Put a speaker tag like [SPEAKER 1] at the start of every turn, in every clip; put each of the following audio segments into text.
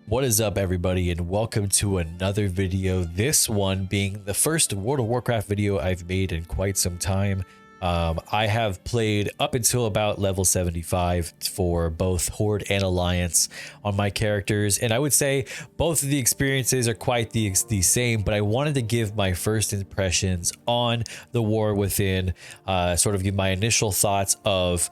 [SPEAKER 1] What is up, everybody, and welcome to another video. This one being the first World of Warcraft video I've made in quite some time. I have played up until about level 75 for both Horde and Alliance on my characters, and I would say both of the experiences are quite the same, but I wanted to give my first impressions on the War Within, sort of give my initial thoughts of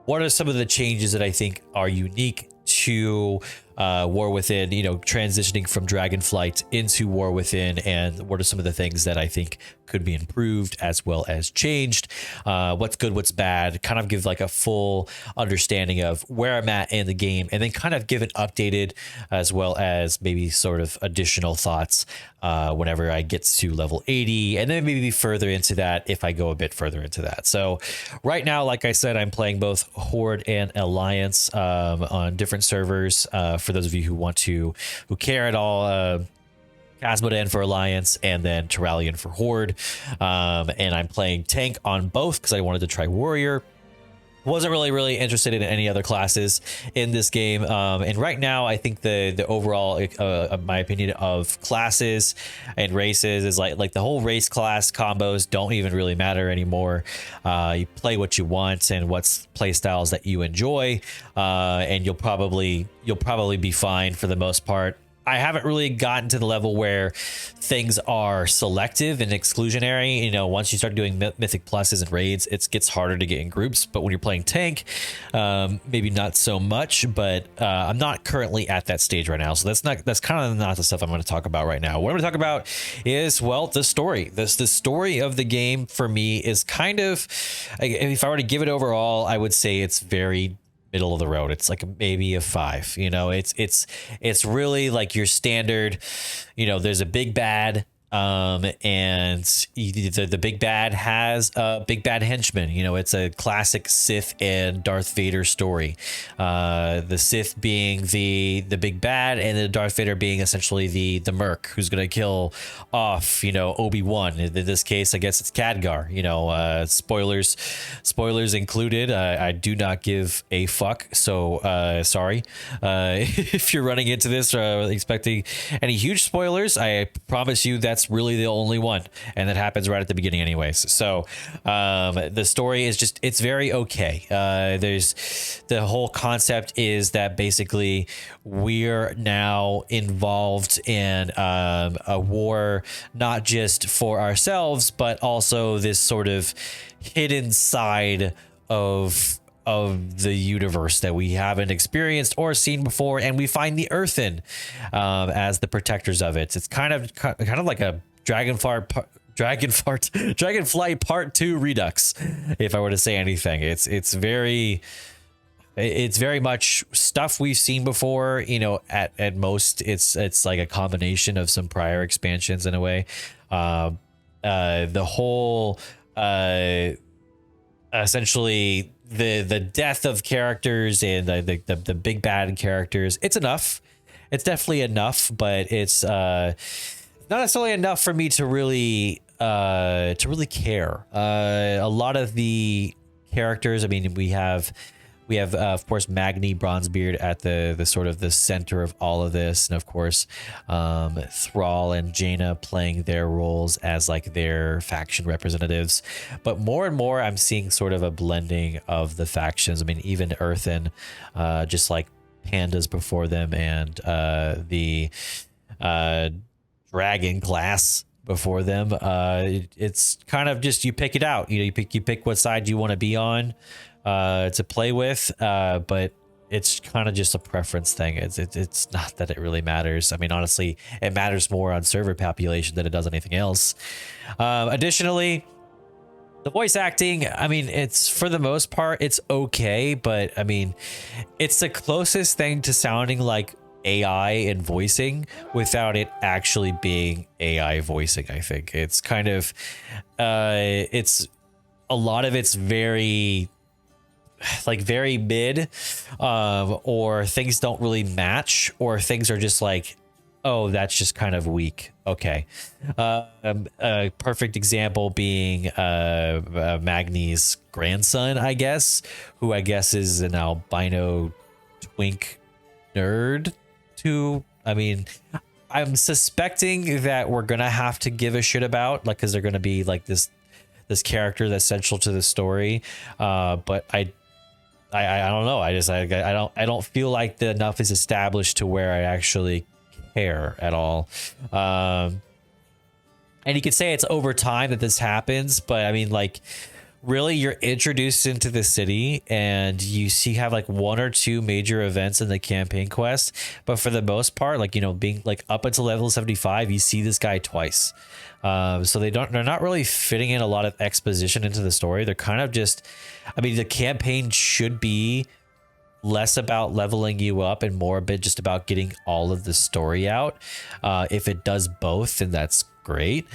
[SPEAKER 1] what are some of the changes that I think are unique to War Within, you know, transitioning from Dragonflight into War Within, and what are some of the things that I think could be improved as well as changed, what's good, what's bad, kind of give like a full understanding of where I'm at in the game, and then kind of give it updated as well as maybe sort of additional thoughts whenever I get to level 80, and then maybe further into that if I go a bit further into that. So right now, like I said, I'm playing both Horde and Alliance on different servers. For those of you who care at all, Casmodan for Alliance and then Terralion for Horde. And I'm playing tank on both because I wanted to try Warrior. Wasn't really interested in any other classes in this game, and right now I think the overall my opinion of classes and races is like the whole race class combos don't even really matter anymore. You play what you want and what's play styles that you enjoy, and you'll probably be fine for the most part. I haven't really gotten to the level where things are selective and exclusionary. You know, once you start doing mythic pluses and raids, it gets harder to get in groups. But when you're playing tank, maybe not so much. But I'm not currently at that stage right now, so that's kind of not the stuff I'm going to talk about right now. What I'm going to talk about is, well, the story. The story of the game for me is kind of, if I were to give it overall, I would say it's very middle of the road. It's like maybe a 5. You know, it's really like your standard, you know, there's a big bad, and the big bad has a big bad henchman. You know, it's a classic Sith and Darth Vader story. The Sith being the big bad, and the Darth Vader being essentially the merc who's gonna kill off, you know, Obi-Wan. In this case, I guess it's Khadgar. You know, spoilers included. I do not give a fuck. So sorry if you're running into this expecting any huge spoilers. I promise you that's really the only one, and that happens right at the beginning anyways. So the story is just, it's very okay. There's the whole concept is that basically we're now involved in a war, not just for ourselves, but also this sort of hidden side of the universe that we haven't experienced or seen before, and we find the Earthen as the protectors of it. It's kind of like a Dragonflight Part 2 Redux, if I were to say anything. It's very much stuff we've seen before. You know, at most it's like a combination of some prior expansions in a way. The whole essentially the death of characters and the big bad characters, it's enough. It's definitely enough, but it's not necessarily enough for me to really care. A lot of the characters, I mean, we have of course Magni Bronzebeard at the sort of the center of all of this, and of course Thrall and Jaina playing their roles as like their faction representatives. But more and more I'm seeing sort of a blending of the factions. I mean, even Earthen, just like pandas before them, and the dragon class before them. It's kind of just, you pick it out. You know, you pick what side you want to be on to play with, but it's kind of just a preference thing. It's not that it really matters. I mean, honestly, it matters more on server population than it does anything else. Additionally, the voice acting, I mean, it's, for the most part, it's okay, but I mean, it's the closest thing to sounding like AI and voicing without it actually being AI voicing. I think it's kind of it's a lot of it's very mid, or things don't really match, or things are just like, oh, that's just kind of weak. Okay. A perfect example being Magni's grandson, I guess, who I guess is an albino twink nerd to I mean, I'm suspecting that we're gonna have to give a shit about, like, because they're gonna be like this character that's central to the story. But I don't know. I don't feel like enough is established to where I actually care at all. And you could say it's over time that this happens, but I mean, like, really, you're introduced into the city and you have like one or two major events in the campaign quest, but for the most part, like, you know, being like up until level 75, you see this guy twice. So they're not really fitting in a lot of exposition into the story. They're kind of just, I mean, the campaign should be less about leveling you up and more a bit just about getting all of the story out. If it does both, then that's great.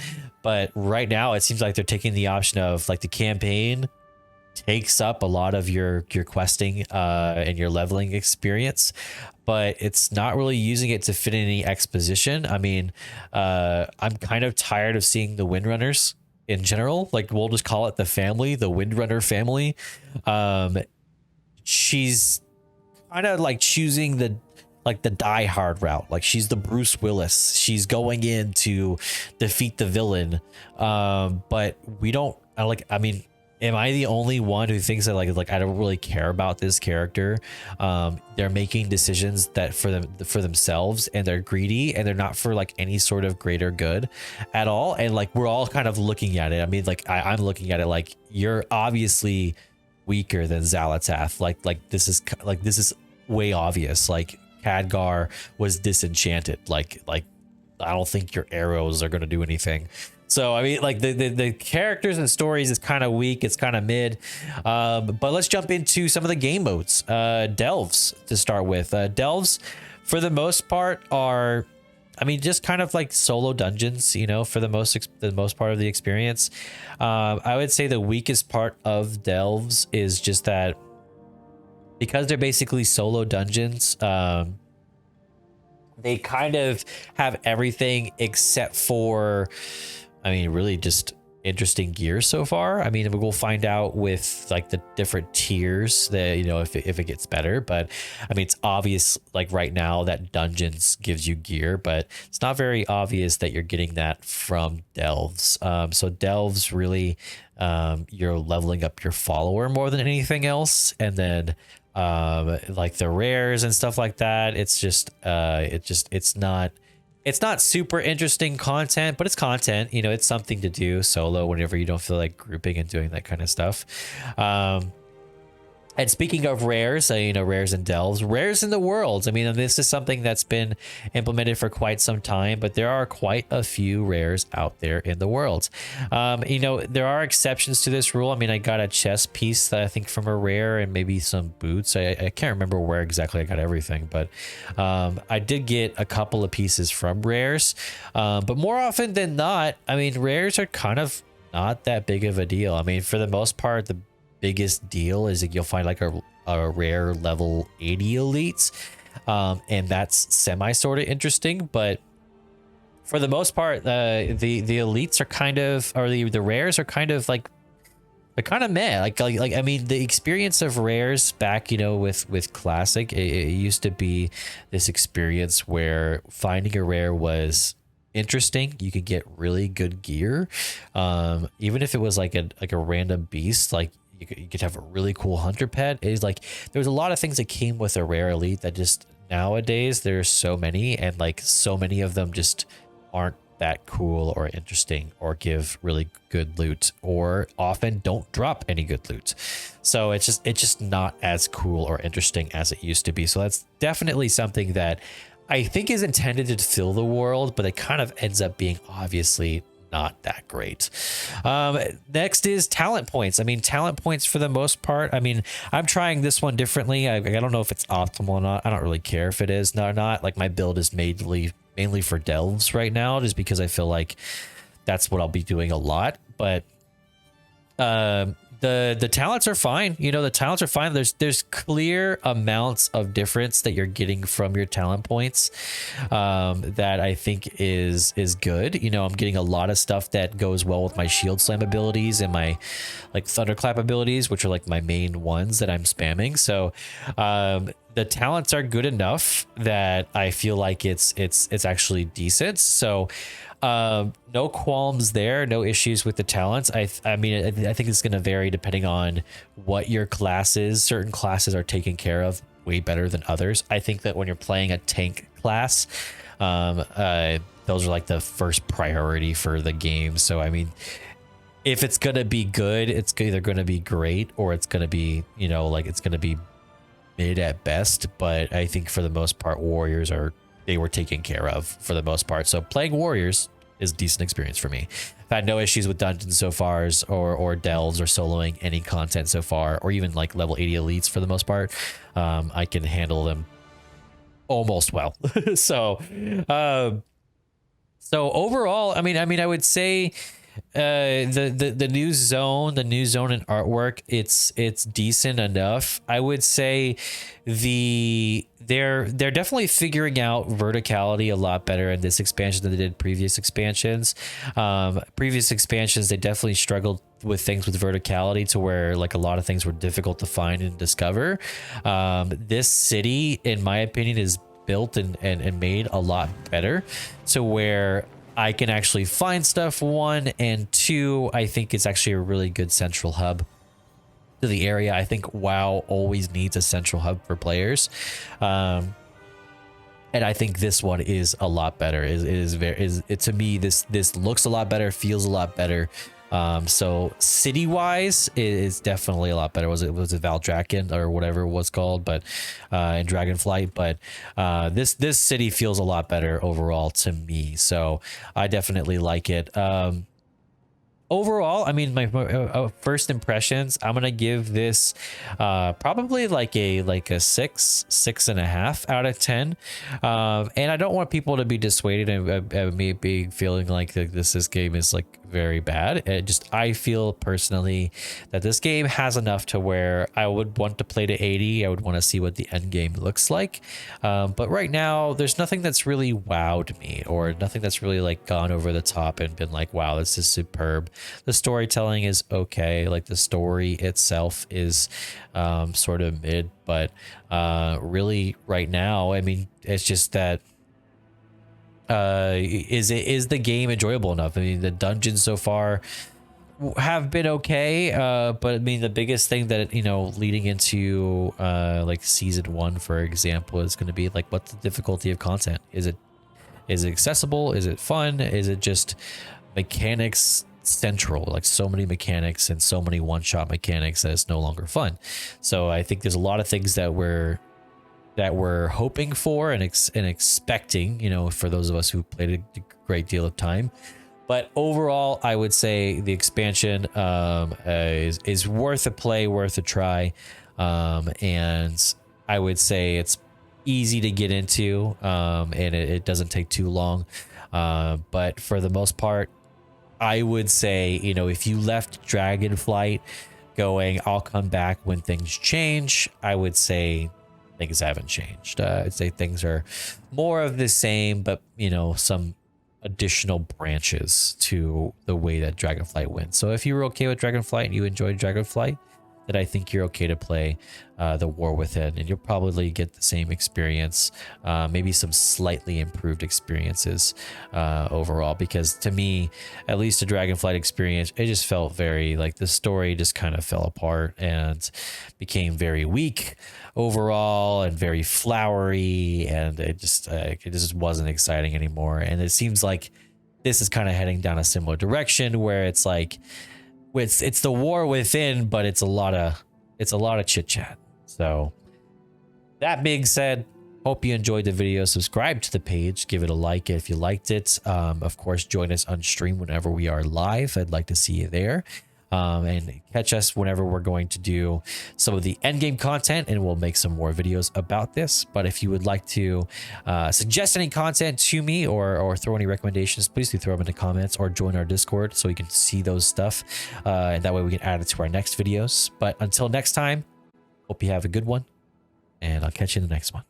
[SPEAKER 1] But right now it seems like they're taking the option of like the campaign takes up a lot of your questing and your leveling experience, but it's not really using it to fit in any exposition. I mean, I'm kind of tired of seeing the windrunners in general. Like, we'll just call it the family, the windrunner family. She's kind of like choosing the die hard route. Like, she's the Bruce Willis. She's going in to defeat the villain. But we don't, I mean, am I the only one who thinks that like I don't really care about this character? They're making decisions that for themselves, and they're greedy, and they're not for like any sort of greater good at all. And like, we're all kind of looking at it. I mean, like, I'm looking at it like, you're obviously weaker than xal'atath. Like this is way obvious. Like, Khadgar was disenchanted. Like I don't think your arrows are going to do anything. So I mean, like, the characters and stories is kind of weak. It's kind of mid. But let's jump into some of the game modes. Delves to start with. Delves, for the most part, are, I mean, just kind of like solo dungeons, you know, for the most part of the experience. I would say the weakest part of Delves is just that because they're basically solo dungeons, they kind of have everything except for, I mean, really just interesting gear so far. I mean, we'll find out with like the different tiers that, you know, if it gets better. But I mean, it's obvious like right now that dungeons gives you gear, but it's not very obvious that you're getting that from Delves. So Delves really, you're leveling up your follower more than anything else. And then like the rares and stuff like that, it's not super interesting content, but it's content, you know. It's something to do solo whenever you don't feel like grouping and doing that kind of stuff. And speaking of rares, you know, rares and delves, rares in the worlds. I mean, this is something that's been implemented for quite some time, but there are quite a few rares out there in the worlds. You know, there are exceptions to this rule. I mean, I got a chest piece that I think from a rare and maybe some boots. I can't remember where exactly I got everything, but I did get a couple of pieces from rares. But more often than not, I mean, rares are kind of not that big of a deal. I mean, for the most part, the biggest deal is that you'll find like a rare level 80 elites, and that's semi sort of interesting. But for the most part, the elites are kind of, or the rares are kind of like, they're kind of meh. Like I mean, the experience of rares back, you know, with classic, it used to be this experience where finding a rare was interesting. You could get really good gear, even if it was like a random beast. Like, you could have a really cool hunter pet. It's like there was a lot of things that came with a rare elite that just nowadays there's so many, and like so many of them just aren't that cool or interesting or give really good loot, or often don't drop any good loot. So it's just not as cool or interesting as it used to be. So that's definitely something that I think is intended to fill the world, but it kind of ends up being obviously not that great. Next is talent points. I mean, talent points for the most part, I mean, I'm trying this one differently. I don't know if it's optimal or not. I don't really care if it is or not. Like, my build is mainly for delves right now, just because I feel like that's what I'll be doing a lot. But the talents are fine. You know, the talents are fine. There's clear amounts of difference that you're getting from your talent points, that I think is good. You know, I'm getting a lot of stuff that goes well with my shield slam abilities and my like thunderclap abilities, which are like my main ones that I'm spamming. So the talents are good enough that I feel like it's actually decent. So no qualms there, no issues with the talents. I mean, I think it's going to vary depending on what your class is. Certain classes are taken care of way better than others. I think that when you're playing a tank class, those are like the first priority for the game. So I mean, if it's gonna be good, it's either gonna be great or it's gonna be, you know, like it's gonna be mid at best. But I think for the most part, warriors they were taken care of for the most part. So playing warriors is a decent experience for me. I've had no issues with dungeons so far, or delves or soloing any content so far, or even like level 80 elites for the most part. I can handle them almost well. So overall, I mean, I would say the new zone and artwork, it's decent enough. I would say they're definitely figuring out verticality a lot better in this expansion than they did previous expansions. Previous expansions, they definitely struggled with things with verticality to where like a lot of things were difficult to find and discover. This city, in my opinion, is built and made a lot better, so where I can actually find stuff, one, and two, I think it's actually a really good central hub to the area. I think WoW always needs a central hub for players, and I think this one is a lot better. To me, this looks a lot better, feels a lot better. So city wise, it is definitely a lot better. Was it Valdraken or whatever it was called, but in Dragonflight, but this city feels a lot better overall to me. So I definitely like it. Overall, I mean, my first impressions, I'm gonna give this probably like a 6.5 out of 10. And I don't want people to be dissuaded and me being feeling like this game is like very bad. I feel personally that this game has enough to where I would want to play to 80. I would want to see what the end game looks like. But right now, there's nothing that's really wowed me, or nothing that's really like gone over the top and been like, wow, this is superb. The storytelling is okay. Like the story itself is sort of mid, but really right now, I mean, it's just that is the game enjoyable enough? I mean, the dungeons so far have been okay, but I mean, the biggest thing that, you know, leading into like season 1, for example, is going to be like, what's the difficulty of content? Is it accessible? Is it fun? Is it just mechanics central, like so many mechanics and so many one-shot mechanics that it's no longer fun? So I think there's a lot of things that we're hoping for and expecting, you know, for those of us who played a great deal of time. But overall, I would say the expansion is worth a play, worth a try, and I would say it's easy to get into, and it doesn't take too long. But for the most part, I would say, you know, if you left Dragonflight going, I'll come back when things change, I would say things haven't changed. I'd say things are more of the same, but, you know, some additional branches to the way that Dragonflight went. So if you were okay with Dragonflight and you enjoyed Dragonflight, then I think you're okay to play the War Within, and you'll probably get the same experience, maybe some slightly improved experiences overall, because to me, at least the Dragonflight experience, it just felt very like the story just kind of fell apart and became very weak overall and very flowery, and it just wasn't exciting anymore. And it seems like this is kind of heading down a similar direction, where it's like it's the War Within, but it's a lot of chit chat. So that being said, hope you enjoyed the video. Subscribe to the page, give it a like if you liked it. Of course, join us on stream whenever we are live. I'd like to see you there. And catch us whenever we're going to do some of the endgame content, and we'll make some more videos about this. But if you would like to suggest any content to me or throw any recommendations, please do throw them in the comments or join our Discord so we can see those stuff. And that way we can add it to our next videos. But until next time, hope you have a good one, and I'll catch you in the next one.